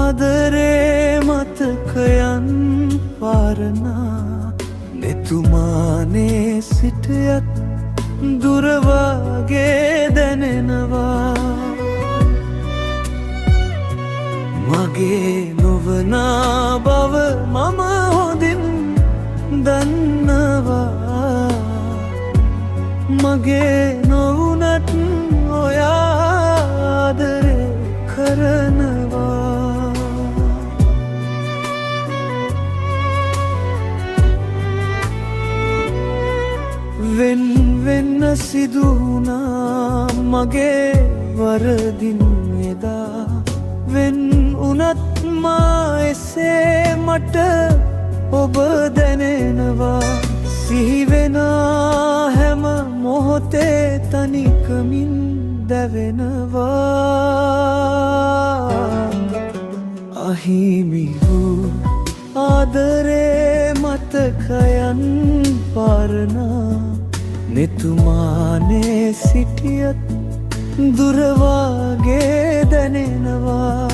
ආදරේ මතකයන් පාරනා නෙතුමානේ සිටියත් දුරවාගේ දැනෙනවා මගේ නොවනා බව මම හොඳින් දන්නවා මගේ නොවුනත් ඔයා ආදරේ කරනවා වෙන් වෙන්න සිදුනා මගේ වරදින් එදා වෙන් උනත් මා එසේ මට ඔබ දැනෙනවා සිහිවෙනා හැම මොහොතේ තනිකමින් දැවෙනවා අහිමි වූ ආදරේ මතකයන් පාරනා නෙතුමානේ සිටියත් දුරවාගේ දැනෙනවා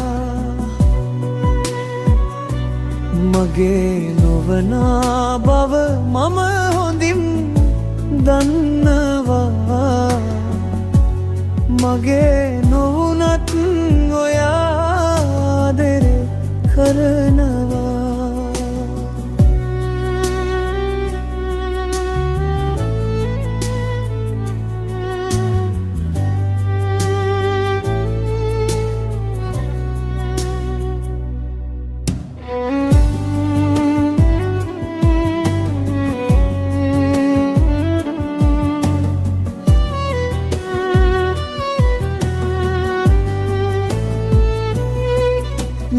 මගේ නොවනා බව මම හොඳින් දන්නවා මගේ නොවුනත් ඔයා ආදරේ කරනවා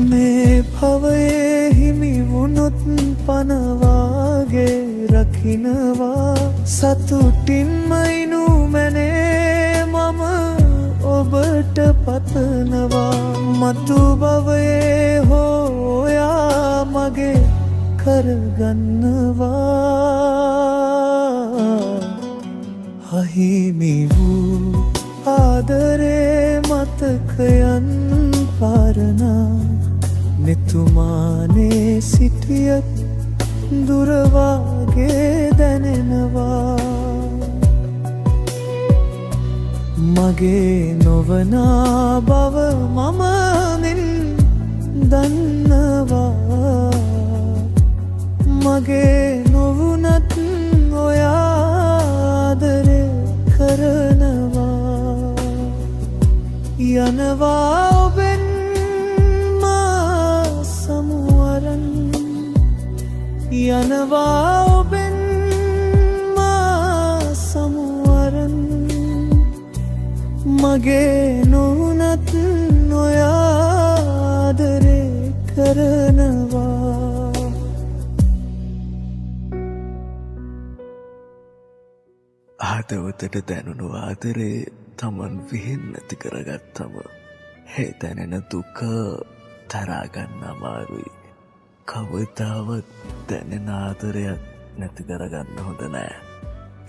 මේ භවයේ හිමි වුණොත් පනවාගේ රකින්නවා සතුටින්ම ඉනුමැනේ මම ඔබට පතනවා මතු භවයේ හොයා මගේ කරගන්නවා අහිමි වූ ආදරේ මතකයන් පාරනා නෙතුමානේ සිටියත් දුරවාගේ දැනෙනවා මගේ නොවනා බව මම මින් දන්නවා මගේ නොවුනත් ඔයා ආදරේ කරනවා යනවා ඔබෙන් යනවා ඔබෙන් මා සමුවරන් මගේ නොවුනත් ඔයා ආදරේ කරනවා ආදවතට දැනුණු ආදරේ තමන් විහින් නැති කරගත්තම හේ දැනෙන දුක තරාගන්න අමාරුයි කවදාවත් දැනෙන ආදරයක් නැති කරගන්න හොඳ නෑ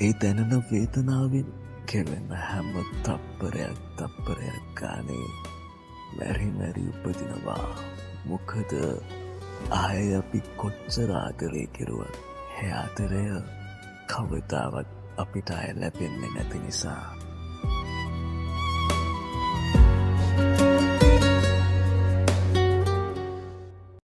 ඒ දැනෙන වේදනාවෙන් කෙවෙන හැම තප්පරයක් ගානේ මැරි මැරි උපදිනවා මොකද ආය අපි කොච්චර ආදරේ කෙරුවත් ඒ ආදරය කවදාවත් අපිට ආය ලැබෙන්නේ නැති නිසා